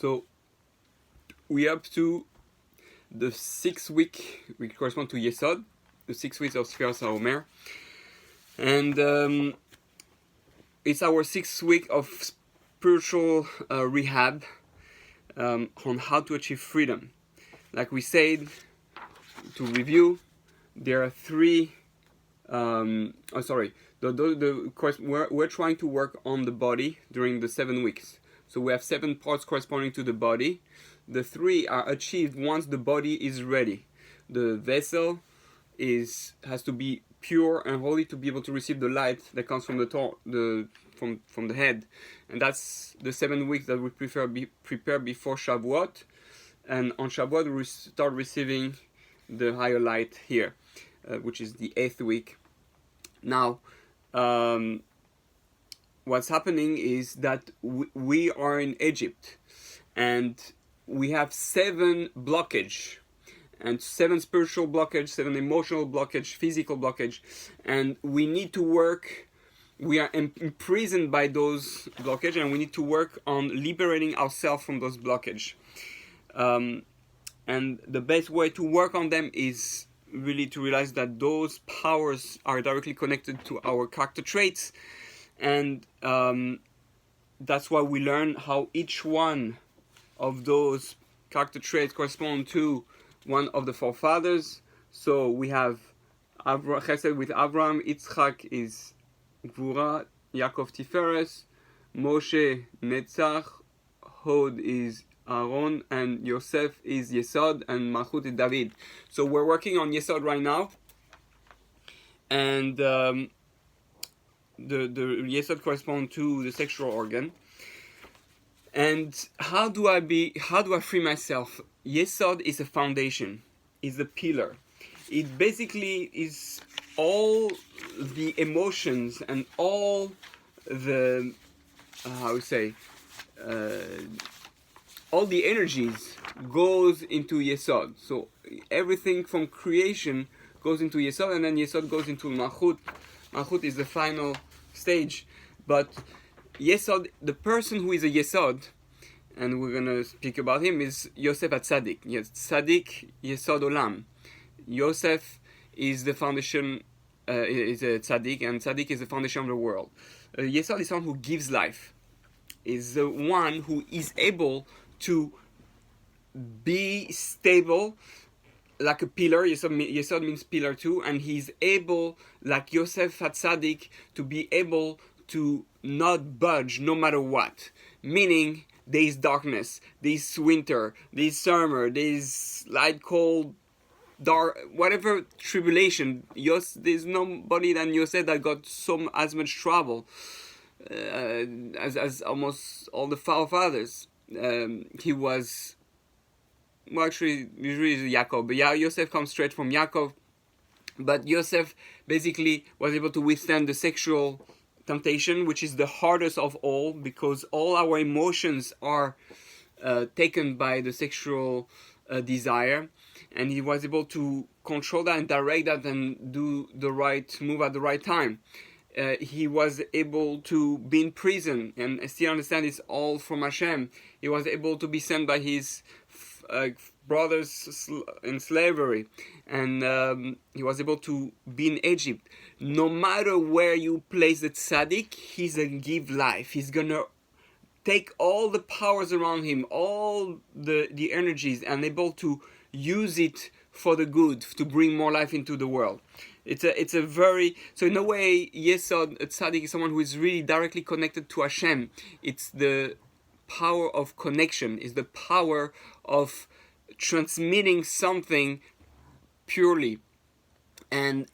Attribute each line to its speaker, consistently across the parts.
Speaker 1: So we up to the 6th week, which correspond to Yesod, the 6 weeks of Sefirat Haomer, and it's our 6th week of spiritual rehab on how to achieve freedom. Like we said, to review, there are three. We're trying to work on the body during the 7 weeks. So we have 7 parts corresponding to the body. The 3 are achieved once the body is ready. The vessel has to be pure and holy to be able to receive the light that comes from from the head, and that's the 7 weeks that we prepare before Shavuot. And on Shavuot we start receiving the higher light here, which is the 8th week. Now, what's happening is that we are in Egypt, and we have 7 blockage, and 7 spiritual blockage, 7 emotional blockage, physical blockage, and we need to work. We are imprisoned by those blockage, and we need to work on liberating ourselves from those blockage. And the best way to work on them is really to realize that those powers are directly connected to our character traits, and that's why we learn how each one of those character traits correspond to one of the forefathers. So we have Chesed with Abraham, Yitzchak is Gvura, Yaakov Tiferes, Moshe Netzach, Hod is Aaron, and Yosef is Yesod, and Malchut is David. So we're working on Yesod right now, and the Yesod corresponds to the sexual organ. And how do I free myself? Yesod is a foundation, is a pillar. It basically is all the emotions and all the all the energies goes into Yesod. So everything from creation goes into Yesod, and then Yesod goes into Malchut. Malchut is the final stage. But Yesod, the person who is a Yesod, and we're going to speak about him, is Yosef HaTzadik. Yes, Tzadik, Yesod Olam. Yosef is the foundation, is a Tzadik, and Tzadik is the foundation of the world. Yesod is someone who gives life, is the one who is able to be stable like a pillar. Yesod means pillar too, and he's able, like Yosef HaTzadik, to be able to not budge no matter what. Meaning, there is darkness, there is winter, there is summer, there is light, cold, dark, whatever tribulation. There's nobody than Yosef that got as much trouble as almost all the forefathers. He was, well, actually, usually Yaakov, but yeah, Yosef comes straight from Yaakov. But Yosef basically was able to withstand the sexual temptation, which is the hardest of all, because all our emotions are taken by the sexual desire, and he was able to control that and direct that and do the right move at the right time. He was able to be in prison and still understand it's all from Hashem. He was able to be sent by his brothers in slavery, and he was able to be in Egypt. No matter where you place the tzaddik, he's gonna give life. He's gonna take all the powers around him, all the energies, and able to use it for the good, to bring more life into the world. It's a very, so in a way, Yesod, a tzaddik, is someone who is really directly connected to Hashem. It's the power of connection, is the power of transmitting something purely, and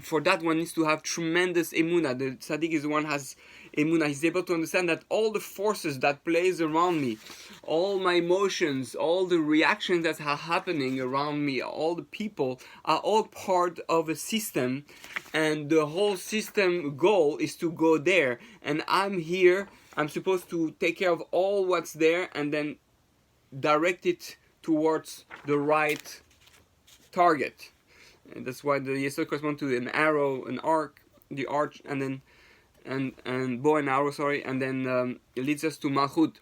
Speaker 1: for that one needs to have tremendous emunah. The tzaddik is the one who has emunah. He's able to understand that all the forces that plays around me, all my emotions, all the reactions that are happening around me, all the people are all part of a system, and the whole system goal is to go there, and I'm here. I'm supposed to take care of all what's there and then direct it towards the right target. And that's why the Yesod corresponds to an arrow, an arc, the arch, and bow and arrow, and then it leads us to Malchut.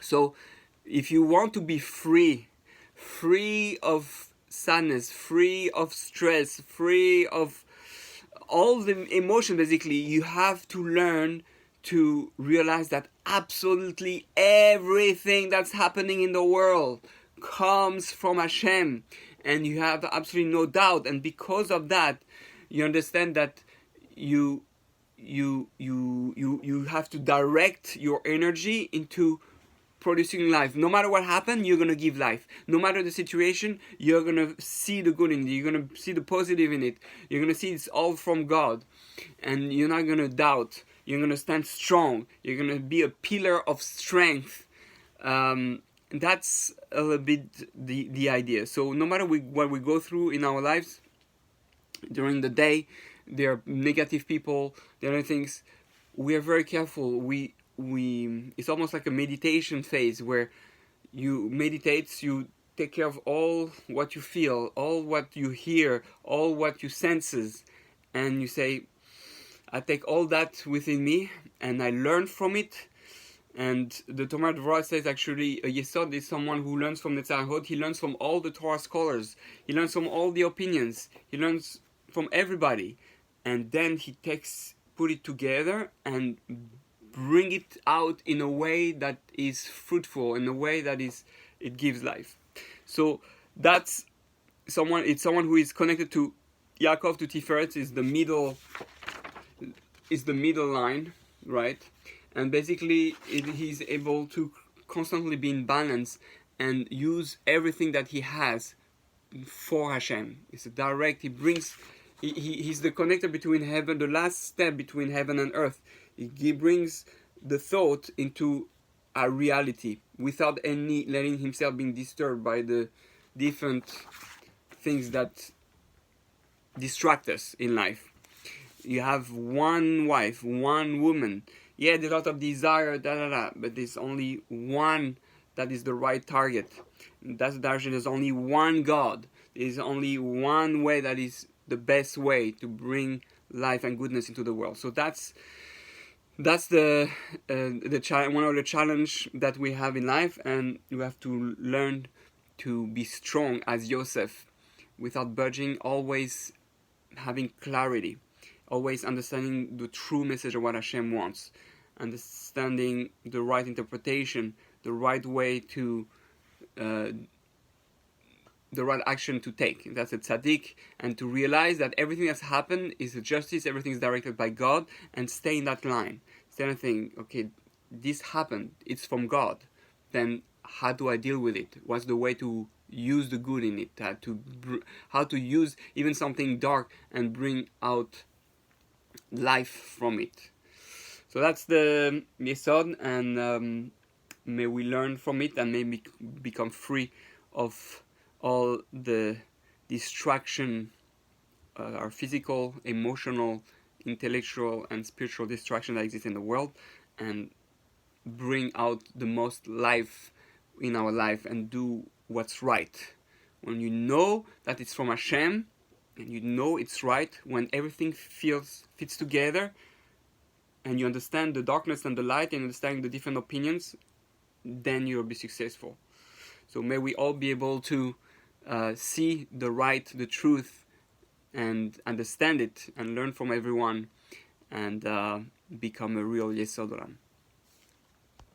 Speaker 1: So if you want to be free of sadness, free of stress, free of all the emotion, basically, you have to learn to realize that absolutely everything that's happening in the world comes from Hashem, and you have absolutely no doubt. And because of that, you understand that you you have to direct your energy into producing life. No matter what happened, you're gonna give life. No matter the situation, you're gonna see the good in it. You're gonna see the positive in it. You're gonna see it's all from God, and you're not gonna doubt. You're gonna stand strong. You're gonna be a pillar of strength. That's a little bit the idea. So no matter what we go through in our lives during the day, there are negative people, there are things. We are very careful. We it's almost like a meditation phase where you meditate, you take care of all what you feel, all what you hear, all what you senses, and you say, I take all that within me and I learn from it. And the Torah says actually a Yesod is someone who learns from the Tzarahot. He learns from all the Torah scholars. He learns from all the opinions. He learns from everybody. And then he put it together and bring it out in a way that is fruitful, in a way that it gives life. So that's someone. It's someone who is connected to Yaakov, to Tiferet, is the middle line, right? And basically he's able to constantly be in balance and use everything that he has for Hashem. It's a direct. He's the connector between heaven, the last step between heaven and earth. He brings the thought into a reality without any letting himself being disturbed by the different things that distract us in life. You have one wife, one woman. Yeah, there's a lot of desire, but there's only one that is the right target. That's the direction. There's only one God. There's only one way that is the best way to bring life and goodness into the world. So that's the one of the challenge that we have in life, and you have to learn to be strong as Yosef, without budging, always having clarity, always understanding the true message of what Hashem wants, understanding the right interpretation, the right way to the right action to take. That's a tzaddik, and to realize that everything that's happened is a justice, everything is directed by God, and stay in that line. Stay and think, okay, this happened, it's from God. Then how do I deal with it? What's the way to use the good in it? How to use even something dark and bring out life from it. So that's the Yesod, and may we learn from it and maybe become free of all the distraction, our physical, emotional, intellectual, and spiritual distraction that exists in the world, and bring out the most life in our life and do what's right. When you know that it's from Hashem, and you know it's right, when everything fits together, and you understand the darkness and the light, and understand the different opinions, then you'll be successful. So may we all be able to see the right, the truth, and understand it, and learn from everyone, and become a real Yesod Olam.